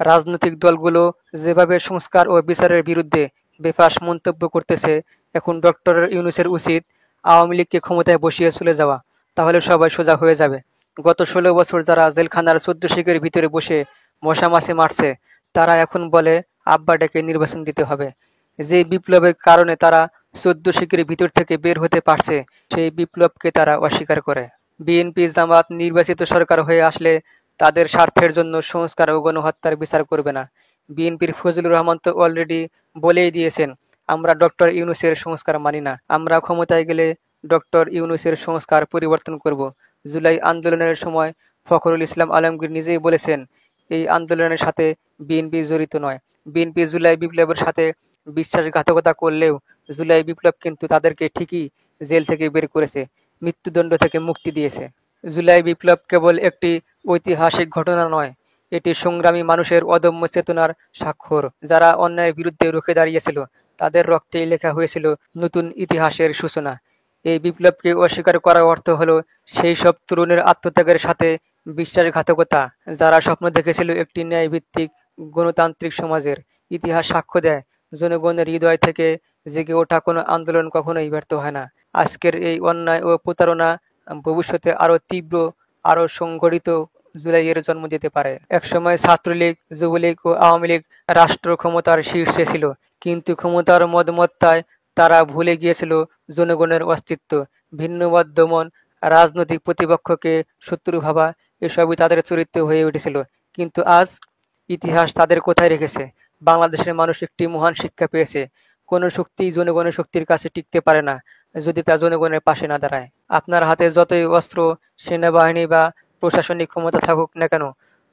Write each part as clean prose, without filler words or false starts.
রাজনৈতিক দলগুলো যেভাবে সংস্কার ও বিচারের বিরুদ্ধে বেফাঁস মন্তব্য করতেছে, এখন ডক্টর ইউনূসের উচিত আওয়ামী লীগকে ক্ষমতায় বসিয়ে চলে যাওয়া। তাহলে সবাই সোজা হয়ে যাবে। গত ১৬ বছর যারা জেলখানার ১৪ শিকের ভিতরে বসে মশামাছি মারছে, তারা এখন বলে আব্বা ডেকে নির্বাচন দিতে হবে। যে বিপ্লবের কারণে তারা ১৪ শিকের ভিতর থেকে বের হতে পারছে, সেই বিপ্লবকে তারা অস্বীকার করে। বিএনপি জামাত নির্বাচিত সরকার হয়ে আসলে তাদের স্বার্থের জন্য সংস্কার ও গণহত্যার বিচার করবে না। বিএনপির ফজলুর রহমান তো অলরেডি বলেই দিয়েছেন, আমরা ডক্টর ইউনূসের সংস্কার মানি না। আমরা ক্ষমতায় গেলে ডক্টর ইউনূসের সংস্কার পরিবর্তন করব। জুলাই আন্দোলনের সময় ফখরুল ইসলাম আলমগীর নিজেই বলেছেন, এই আন্দোলনের সাথে বিএনপি জড়িত নয়। বিএনপি জুলাই বিপ্লবের সাথে বিশ্বাসঘাতকতা করলেও জুলাই বিপ্লব কিন্তু তাদেরকে ঠিকই জেল থেকে বের করেছে, মৃত্যুদণ্ড থেকে মুক্তি দিয়েছে। জুলাই বিপ্লব কেবল একটি ঐতিহাসিক ঘটনা নয়, এটি সংগ্রামী মানুষের অদম্য চেতনার স্বাক্ষর। যারা অন্যায়ের বিরুদ্ধে রুখে দাঁড়িয়েছিল, তাদের রক্তেই লেখা হয়েছিল নতুন ইতিহাসের সূচনা। এই বিপ্লবকে অস্বীকার করার অর্থ হলো সেই সব তরুণের আত্মত্যাগের সাথে বিশ্বাসঘাতকতা, যারা স্বপ্ন দেখেছিল একটি ন্যায়ভিত্তিক গণতান্ত্রিক সমাজের। ইতিহাস সাক্ষ্য দেয়, জনগণের হৃদয় থেকে জেগে ওঠা কোনো আন্দোলন কখনোই ব্যর্থ হয় না। আজকের এই অন্যায় ও প্রতারণা ভবিষ্যতে আরও তীব্র, আরও সংগঠিত জুলাইয়ের জন্ম দিতে পারে। একসময় ছাত্রলীগ, যুবলীগ ও আওয়ামী লীগ রাষ্ট্র ক্ষমতার শীর্ষে ছিল, কিন্তু ক্ষমতার মদমত্তায় তারা ভুলে গিয়েছিল জনগণের অস্তিত্ব। ভিন্নমত দমন, রাজনৈতিক প্রতিপক্ষকে শত্রু ভাবা, এসবই তাদের চরিত্র হয়ে উঠেছিল। কিন্তু আজ ইতিহাস তাদের কোথায় রেখেছে? বাংলাদেশের মানুষ একটি মহান শিক্ষা পেয়েছে, কোনো শক্তিই জনগণের শক্তির কাছে টিকতে পারে না যদি তা জনগণের পাশে না দাঁড়ায়। আপনার হাতে যতই অস্ত্র, সেনাবাহিনী বা প্রশাসনিক ক্ষমতা থাকুক না কেন,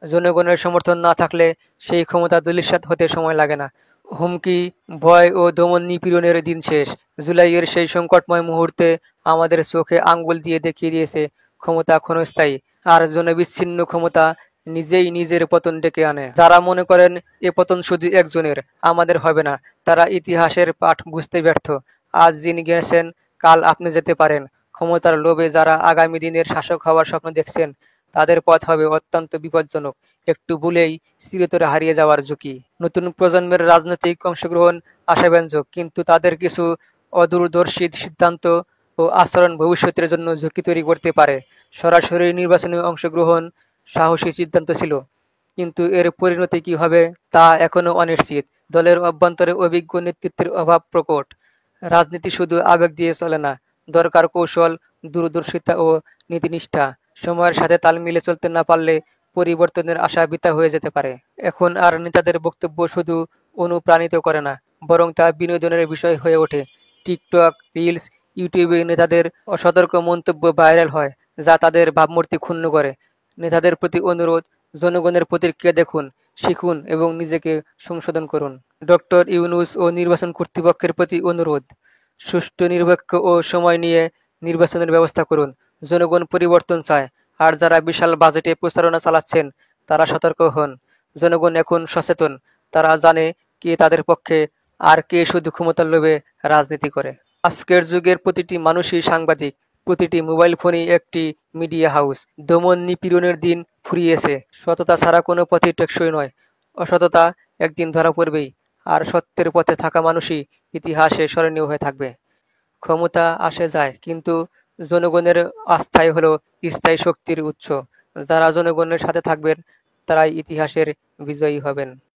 জনগণের সমর্থন না থাকলে সেই ক্ষমতা ধূলিসাৎ হতে সময় লাগে না। হুমকি, ভয় ও দমন নিপীড়নের দিন শেষ। জুলাইয়ের সেই সংকটময় মুহূর্তে আমাদের চোখে আঙ্গুল দিয়ে দেখিয়ে দিয়েছে, ক্ষমতা ক্ষণস্থায়ী, আর জনবিচ্ছিন্ন ক্ষমতা নিজেই নিজের পতন ডেকে আনে। যারা মনে করেন এ পতন শুধু একজনের, আমাদের হবে না, তারা ইতিহাসের পাঠ বুঝতে ব্যর্থ। আজ যিনি গেছেন, কাল আপনি যেতে পারেন। ক্ষমতার লোভে যারা আগামী দিনের শাসক হওয়ার স্বপ্ন দেখছেন, তাদের পথ হবে অত্যন্ত বিপজ্জনক। একটু ভুলেই চিরতরে হারিয়ে যাওয়ার ঝুঁকি। নতুন প্রজন্মের রাজনৈতিক অংশগ্রহণ আশাব্যঞ্জক, কিন্তু তাদের কিছু অদূরদর্শী সিদ্ধান্ত ও আচরণ ভবিষ্যতের জন্য ঝুঁকি তৈরি করতে পারে। সরাসরি নির্বাচনে অংশগ্রহণ সাহসী সিদ্ধান্ত ছিল, কিন্তু এর পরিণতি কি হবে তা এখনো অনিশ্চিত। দলের অভ্যন্তরে অভিজ্ঞ নেতৃত্বের অভাব প্রকট। রাজনীতি শুধু আবেগ দিয়ে চলে না, দরকার কৌশল, দূরদর্শিতা ও নীতিনিষ্ঠা। সময়ের সাথে তাল মিলে চলতে না পারলে পরিবর্তনের আশা বৃথা হয়ে যেতে পারে। এখন আর নেতাদের বক্তব্য শুধু অনুপ্রাণিত করে না, বরং তা বিনোদনের বিষয় হয়ে ওঠে। টিকটক, রিলস, ইউটিউবে নেতাদের অসতর্ক মন্তব্য ভাইরাল হয়, যা তাদের ভাবমূর্তি ক্ষুণ্ণ করে। নেতাদের প্রতি অনুরোধ, জনগণের প্রতিক্রিয়া দেখুন, শিখুন এবং নিজেকে সংশোধন করুন। ডক্টর ইউনূস ও নির্বাচন কর্তৃপক্ষের প্রতি অনুরোধ, সুষ্ঠু, নিরপেক্ষ ও সময় নিয়ে নির্বাচনের ব্যবস্থা করুন। জনগণ পরিবর্তন চায়, আর যারা বিশাল বাজেটে প্রচারণা চালাচ্ছেন তারা সতর্ক হন। জনগণ এখন সচেতন, তারা জানে কে তাদের পক্ষে আর কে শুধু ক্ষমতার লোভে রাজনীতি করে। আজকের যুগের প্রতিটি মানুষই সাংবাদিক, প্রতিটি মোবাইল ফোনই একটি মিডিয়া হাউস। দমন নিপীড়নের দিন ফুরিয়েছে। সততা ছাড়া কোনো পথই টেকসই নয়। অসততা একদিন ধরা পড়বেই, আর সত্যের পথে থাকা মানুষই ইতিহাসে স্মরণীয় হয়ে থাকবে। ক্ষমতা আসে যায়, কিন্তু জনগণের আস্থাই হলো স্থায়ী শক্তির উৎস। যারা জনগণের সাথে থাকবেন, তারাই ইতিহাসের বিজয়ী হবেন।